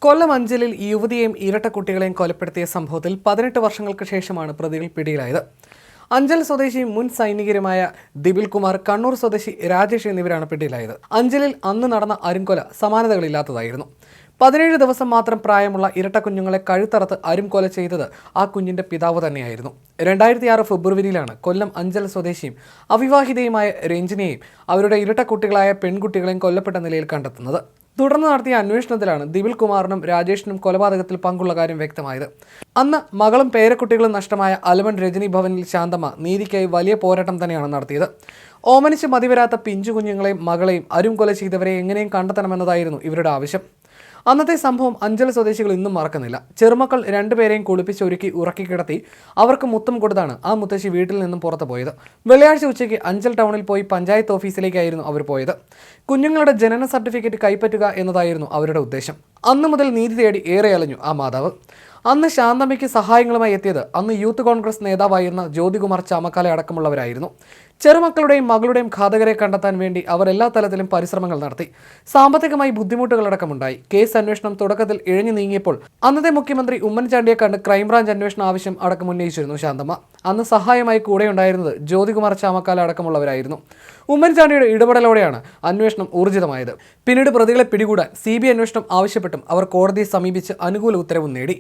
കൊല്ലം അഞ്ചലിൽ യുവതിയെയും ഇരട്ട കുട്ടികളെയും കൊലപ്പെടുത്തിയ സംഭവത്തിൽ 18 വർഷങ്ങൾക്ക് ശേഷമാണ് പ്രതികൾ പിടിയിലായത്. അഞ്ചൽ സ്വദേശി മുൻ സൈനികരുമായ ദിപിൽ കുമാർ, കണ്ണൂർ സ്വദേശി രാജേഷ് എന്നിവരാണ് പിടിയിലായത്. അഞ്ചലിൽ അന്ന് നടന്ന അരുംകൊല സമാനതകളില്ലാത്തതായിരുന്നു. 17 ദിവസം മാത്രം പ്രായമുള്ള ഇരട്ട കുഞ്ഞുങ്ങളെ കഴുത്തറത്ത് അരുംകൊല ചെയ്തത് ആ കുഞ്ഞിന്റെ പിതാവ് തന്നെയായിരുന്നു. 2006 ഫെബ്രുവരിയിലാണ് കൊല്ലം അഞ്ചൽ സ്വദേശിയും അവിവാഹിതയുമായ രഞ്ജിനിയെയും അവരുടെ ഇരട്ട കുട്ടികളായ പെൺകുട്ടികളെയും കൊല്ലപ്പെട്ട നിലയിൽ കണ്ടെത്തുന്നത്. തുടർന്ന് നടത്തിയ അന്വേഷണത്തിലാണ് ദിപിൽ കുമാറിനും രാജേഷിനും കൊലപാതകത്തിൽ പങ്കുള്ള കാര്യം വ്യക്തമായത്. അന്ന് മകളും പേരക്കുട്ടികളും നഷ്ടമായ അലമൺ രജനി ഭവനിൽ ശാന്തമ്മ നീതിക്കായി വലിയ പോരാട്ടം തന്നെയാണ് നടത്തിയത്. ഓമനിച്ച് മതിവരാത്ത പിഞ്ചു കുഞ്ഞുങ്ങളെയും മകളെയും അരുംകൊല ചെയ്തവരെ എങ്ങനെയും കണ്ടെത്തണമെന്നതായിരുന്നു ഇവരുടെ ആവശ്യം. അന്നത്തെ സംഭവം അഞ്ചൽ സ്വദേശികൾ ഇന്നും മറക്കുന്നില്ല. ചെറുമക്കൾ രണ്ടുപേരെയും കുളിപ്പിച്ചൊരുക്കി ഉറക്കി കിടത്തി അവർക്ക് മുത്തം കൊടുത്താണ് ആ മുത്തശ്ശി വീട്ടിൽ നിന്നും പുറത്തു പോയത്. വെള്ളിയാഴ്ച ഉച്ചയ്ക്ക് അഞ്ചൽ ടൗണിൽ പോയി പഞ്ചായത്ത് ഓഫീസിലേക്കായിരുന്നു അവർ പോയത്. കുഞ്ഞുങ്ങളുടെ ജനന സർട്ടിഫിക്കറ്റ് കൈപ്പറ്റുക എന്നതായിരുന്നു അവരുടെ ഉദ്ദേശം. അന്നു മുതൽ നീതി തേടി ഏറെ അലഞ്ഞു ആ മാതാവ്. അന്ന് ശാന്തമ്മയ്ക്ക് സഹായങ്ങളുമായി എത്തിയത് അന്ന് യൂത്ത് കോൺഗ്രസ് നേതാവായിരുന്ന ജ്യോതികുമാർ ചാമക്കാല അടക്കമുള്ളവരായിരുന്നു. ചെറുമക്കളുടെയും മകളുടെയും ഘാതകരെ കണ്ടെത്താൻ വേണ്ടി അവർ എല്ലാ തലത്തിലും പരിശ്രമങ്ങൾ നടത്തി. സാമ്പത്തികമായി ബുദ്ധിമുട്ടുകളടക്കമുണ്ടായി. കേസ് അന്വേഷണം തുടക്കത്തിൽ ഇഴഞ്ഞു നീങ്ങിയപ്പോൾ അന്നത്തെ മുഖ്യമന്ത്രി ഉമ്മൻചാണ്ടിയെ കണ്ട് ക്രൈംബ്രാഞ്ച് അന്വേഷണ ആവശ്യം അടക്കം ഉന്നയിച്ചിരുന്നു ശാന്തമ്മ. അന്ന് സഹായമായി കൂടെയുണ്ടായിരുന്നത് ജ്യോതികുമാർ ചാമക്കാല അടക്കമുള്ളവരായിരുന്നു. ഉമ്മൻചാണ്ടിയുടെ ഇടപെടലോടെയാണ് അന്വേഷണം ഊർജിതമായത്. പിന്നീട് പ്രതികളെ പിടികൂടാൻ CBI അന്വേഷണം ആവശ്യപ്പെട്ടും അവർ കോടതിയെ സമീപിച്ച് അനുകൂല ഉത്തരവും നേടി.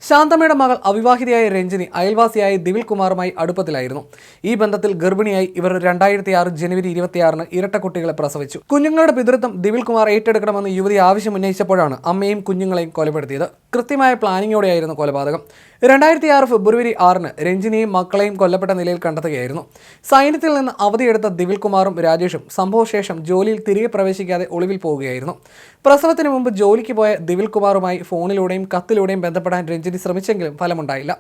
ശാന്തമ്മയുടെ മകൾ അവിവാഹിതയായ രഞ്ജിനി അയൽവാസിയായ ദിപിൽ കുമാറുമായി അടുപ്പത്തിലായിരുന്നു. ഈ ബന്ധത്തിൽ ഗർഭിണിയായി ഇവർ 2006 ജനുവരി 26 ഇരട്ട കുട്ടികളെ പ്രസവിച്ചു. കുഞ്ഞുങ്ങളുടെ പിതൃത്വം ദിപിൽ കുമാർ ഏറ്റെടുക്കണമെന്ന് യുവതി ആവശ്യം ഉന്നയിച്ചപ്പോഴാണ് അമ്മയും കുഞ്ഞുങ്ങളെയും കൊലപ്പെടുത്തിയത്. കൃത്യമായ പ്ലാനിങ്ങോടെയായിരുന്നു കൊലപാതകം. 2006 ഫെബ്രുവരി 6 രഞ്ജിനിയെയും മക്കളെയും കൊല്ലപ്പെട്ട നിലയിൽ കണ്ടെത്തുകയായിരുന്നു. സൈന്യത്തിൽ നിന്ന് അവധിയെടുത്ത ദിപിൽ കുമാറും രാജേഷും സംഭവശേഷം ജോലിയിൽ തിരികെ പ്രവേശിക്കാതെ ഒളിവിൽ പോവുകയായിരുന്നു. പ്രസവത്തിന് മുമ്പ് ജോലിക്ക് പോയ ദിപിൽ കുമാറുമായി ഫോണിലൂടെയും കത്തിലൂടെയും ബന്ധപ്പെടാൻ രഞ്ജിനി ശ്രമിച്ചെങ്കിലും ഫലമുണ്ടായില്ല.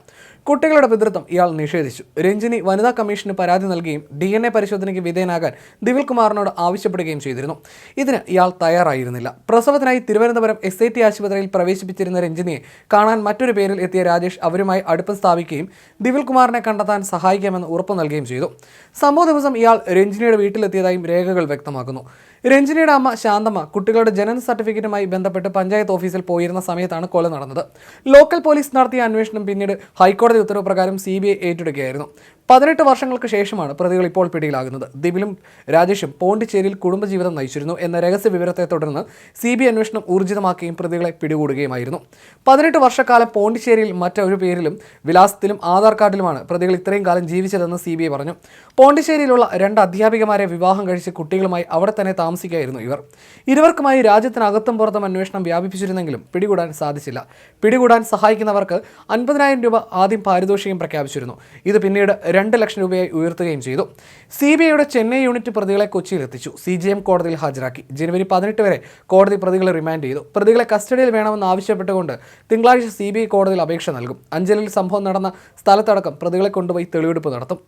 കുട്ടികളുടെ പിതൃത്വം ഇയാൾ നിഷേധിച്ചു. രഞ്ജിനി വനിതാ കമ്മീഷന് പരാതി നൽകുകയും DNA പരിശോധനയ്ക്ക് വിധേയനാകാൻ ദിപിൽ കുമാറിനോട് ആവശ്യപ്പെടുകയും ചെയ്തിരുന്നു. ഇതിന് ഇയാൾ തയ്യാറായിരുന്നില്ല. പ്രസവത്തിനായി തിരുവനന്തപുരം SIT ആശുപത്രിയിൽ പ്രവേശിപ്പിച്ചിരുന്ന രഞ്ജിനിയെ കാണാൻ മറ്റൊരു പേരിൽ എത്തിയ രാജേഷ് അവരുമായി അടുപ്പം സ്ഥാപിക്കുകയും ദിപിൽ കുമാറിനെ കണ്ടെത്താൻ സഹായിക്കാമെന്ന് ഉറപ്പു നൽകുകയും ചെയ്തു. സംഭവ ദിവസം ഇയാൾ രഞ്ജിനിയുടെ വീട്ടിലെത്തിയതായും രേഖകൾ വ്യക്തമാക്കുന്നു. രഞ്ജിനിയുടെ അമ്മ ശാന്തമ്മ കുട്ടികളുടെ ജനന സർട്ടിഫിക്കറ്റുമായി ബന്ധപ്പെട്ട് പഞ്ചായത്ത് ഓഫീസിൽ പോയിരുന്ന സമയത്താണ് കൊല നടന്നത്. ലോക്കൽ പോലീസ് നടത്തിയ അന്വേഷണം പിന്നീട് ഹൈക്കോടതി ഉത്തരവ് പ്രകാരം CBI ഏറ്റെടുക്കുകയായിരുന്നു. 18 വർഷങ്ങൾക്ക് ശേഷമാണ് പ്രതികൾ ഇപ്പോൾ പിടിയിലാകുന്നത്. ദിപിലും രാജേഷും പോണ്ടിച്ചേരിയിൽ കുടുംബജീവിതം നയിച്ചിരുന്നു എന്ന രഹസ്യ വിവരത്തെ തുടർന്ന് CBI അന്വേഷണം ഊർജിതമാക്കുകയും പ്രതികളെ പിടികൂടുകയുമായിരുന്നു. 18 വർഷക്കാലം പോണ്ടിച്ചേരിയിൽ മറ്റൊരു പേരിലും വിലാസത്തിലും ആധാർ കാർഡിലുമാണ് പ്രതികൾ ഇത്രയും കാലം ജീവിച്ചതെന്ന് CBI പറഞ്ഞു. പോണ്ടിച്ചേരിയിലുള്ള 2 അധ്യാപികമാരെ വിവാഹം കഴിച്ച് കുട്ടികളുമായി അവിടെ തന്നെ താമസിക്കുകയായിരുന്നു ഇവർ. ഇരുവർക്കുമായി രാജ്യത്തിനകത്തും പുറത്തും അന്വേഷണം വ്യാപിപ്പിച്ചിരുന്നെങ്കിലും പിടികൂടാൻ സാധിച്ചില്ല. പിടികൂടാൻ സഹായിക്കുന്നവർക്ക് 50,000 രൂപ ആദ്യം പാരിതോഷികം പ്രഖ്യാപിച്ചിരുന്നു. ഇത് പിന്നീട് 2 ലക്ഷം രൂപയായി ഉയർത്തുകയും ചെയ്തു. CBIയുടെ ചെന്നൈ യൂണിറ്റ് പ്രതികളെ കൊച്ചിയിലെത്തിച്ചു. CJM കോടതിയിൽ ഹാജരാക്കി. ജനുവരി 18 വരെ കോടതി പ്രതികളെ റിമാൻഡ് ചെയ്തു. പ്രതികളെ കസ്റ്റഡിയിൽ വേണമെന്ന് ആവശ്യപ്പെട്ടുകൊണ്ട് തിങ്കളാഴ്ച CBI കോടതിയിൽ അപേക്ഷ നൽകും. അഞ്ചലിൽ സംഭവം നടന്ന സ്ഥലത്തടക്കം പ്രതികളെ കൊണ്ടുപോയി തെളിവെടുപ്പ് നടത്തും.